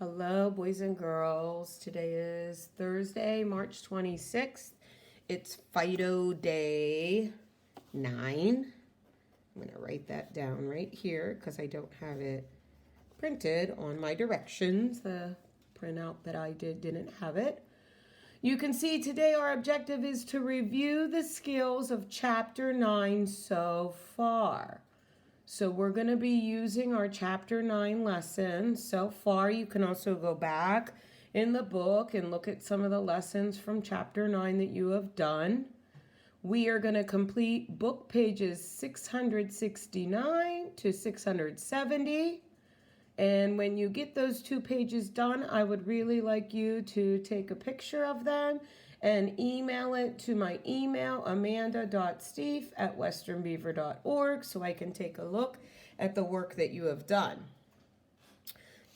Hello, boys and girls. Today is Thursday, March 26th. It's Fido Day 9. I'm going to write that down right here because I don't have it printed on my directions. The printout that I didn't have it. You can see today our objective is to review the skills of Chapter 9 so far. So we're going to be using our Chapter 9 lesson so far. You can also go back in the book and look at some of the lessons from Chapter 9 that you have done. We are going to complete book pages 669 to 670. And when you get those 2 pages done, I would really like you to take a picture of them and email it to my email, amanda.steve@westernbeaver.org, so I can take a look at the work that you have done.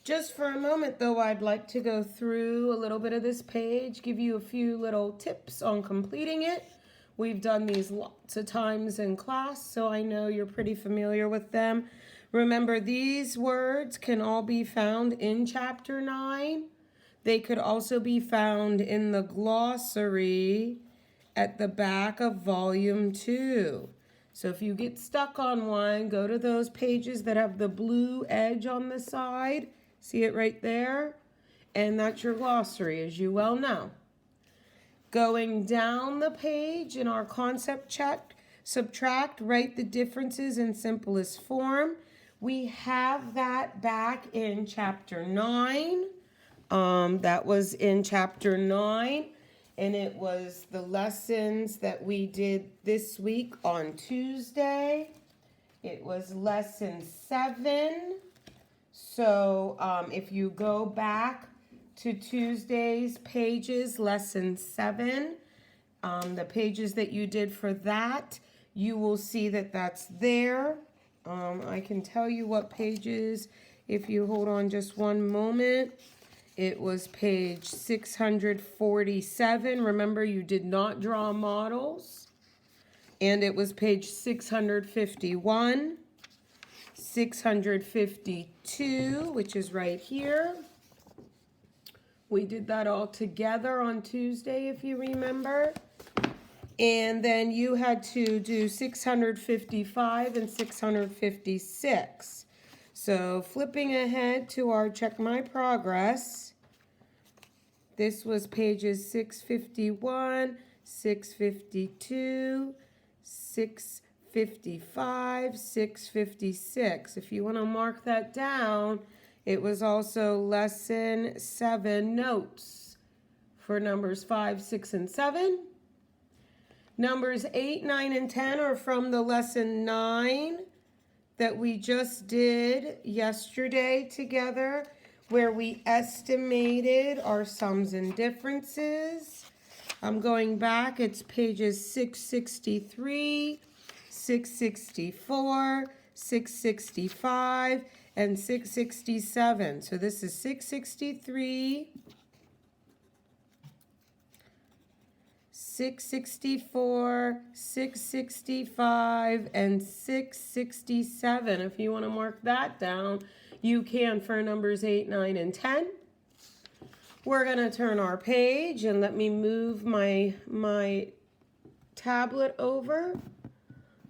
Just for a moment, though, I'd like to go through a little bit of this page, give you a few little tips on completing it. We've done these lots of times in class, so I know you're pretty familiar with them. Remember, these words can all be found in Chapter 9. They could also be found in the glossary at the back of Volume 2. So if you get stuck on one, go to those pages that have the blue edge on the side. See it right there? And that's your glossary, as you well know. Going down the page in our concept check, subtract, write the differences in simplest form. We have that back in Chapter 9. That was in Chapter 9, and it was the lessons that we did this week on Tuesday. It was lesson 7. So if you go back to Tuesday's pages, lesson 7, the pages that you did for that, you will see that that's there. I can tell you what pages if you hold on just one moment. It was page 647. Remember, you did not draw models. And it was page 651, 652, which is right here. We did that all together on Tuesday, if you remember. And then you had to do 655 and 656. So flipping ahead to our Check My Progress, this was pages 651, 652, 655, 656. If you want to mark that down, it was also lesson 7 notes for numbers 5, 6, and 7. Numbers 8, 9, and 10 are from the lesson 9 that we just did yesterday together, where we estimated our sums and differences. I'm going back, it's pages 663, 664, 665, and 667. So this is 663, 664, 665, and 667. If you want to mark that down, you can for numbers 8, 9, and 10. We're going to turn our page and let me move my tablet over.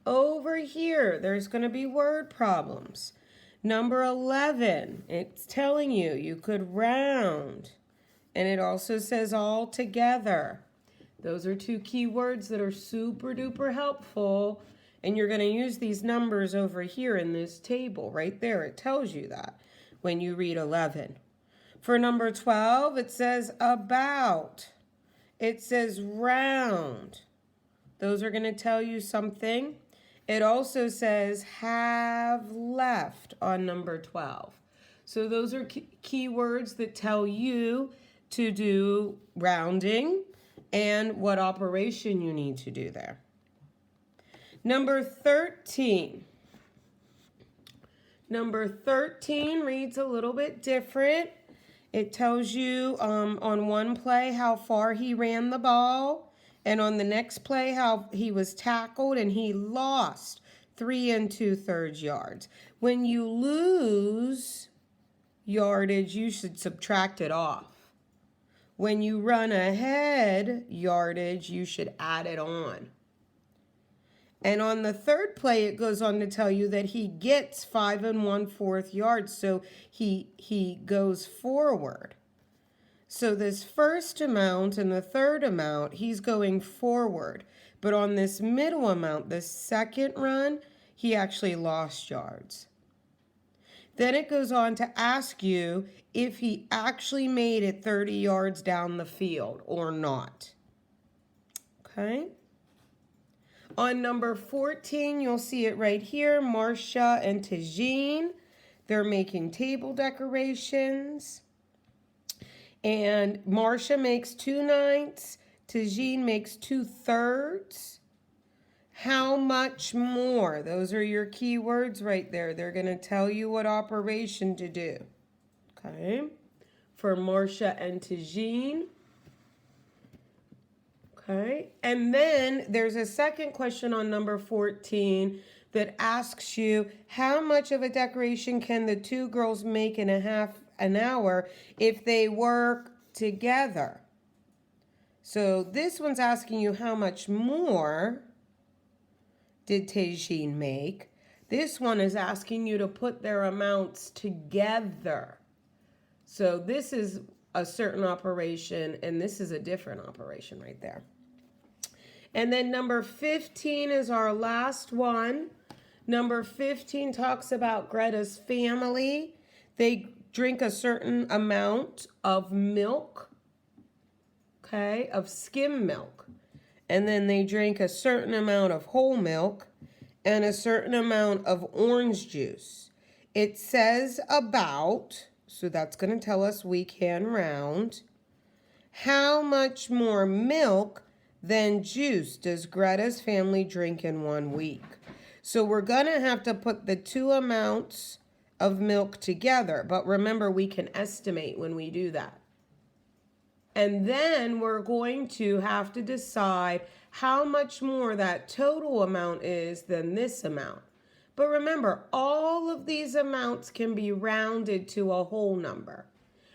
Over here, there's going to be word problems. Number 11, it's telling you could round. And it also says all together. Those are 2 key words that are super duper helpful. And you're going to use these numbers over here in this table. Right there, it tells you that when you read 11. For number 12, it says about. It says round. Those are going to tell you something. It also says have left on number 12. So those are key words that tell you to do rounding and what operation you need to do there. Number 13. Number 13 reads a little bit different. It tells you on one play how far he ran the ball, and on the next play how he was tackled and he lost 3 2/3 yards. When you lose yardage, you should subtract it off. When you run ahead yardage, you should add it on. And on the third play, it goes on to tell you that he gets 5 1/4 yards, so he goes forward. So this first amount and the third amount, he's going forward. But on this middle amount, the second run, he actually lost yards. Then it goes on to ask you if he actually made it 30 yards down the field or not. Okay. On number 14, you'll see it right here, Marcia and Tajine. They're making table decorations. And Marcia makes 2/9, Tajine makes 2/3. How much more? Those are your key words right there. They're going to tell you what operation to do. Okay, for Marcia and Tajine. Okay, and then there's a second question on number 14 that asks you how much of a decoration can the two girls make in a half an hour if they work together. So this one's asking you how much more did Tajine make. This one is asking you to put their amounts together. So this is a certain operation, and this is a different operation right there. And then number 15 is our last one. Number 15 talks about Greta's family. They drink a certain amount of milk, okay, of skim milk. And then they drink a certain amount of whole milk and a certain amount of orange juice. It says about, so that's going to tell us we can round. How much more milk than juice does Greta's family drink in 1 week? So we're going to have to put the two amounts of milk together. But remember, we can estimate when we do that. And then we're going to have to decide how much more that total amount is than this amount. But remember, all of these amounts can be rounded to a whole number.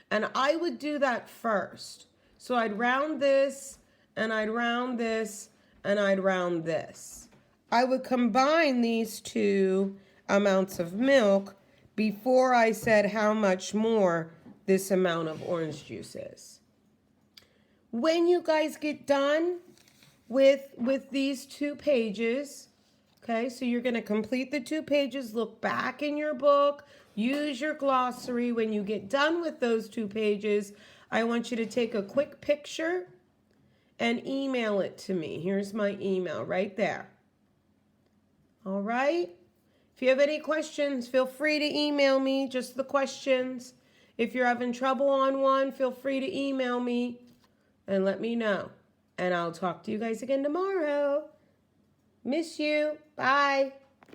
And I would do that first. So I'd round this, and I'd round this, and I'd round this. I would combine these two amounts of milk before I said how much more this amount of orange juice is. When you guys get done with these 2 pages, okay, so you're going to complete the 2 pages, look back in your book, use your glossary. When you get done with those 2 pages, I want you to take a quick picture and email it to me. Here's my email right there. All right? If you have any questions, feel free to email me, just the questions. If you're having trouble on one, feel free to email me and let me know. And I'll talk to you guys again tomorrow. Miss you. Bye.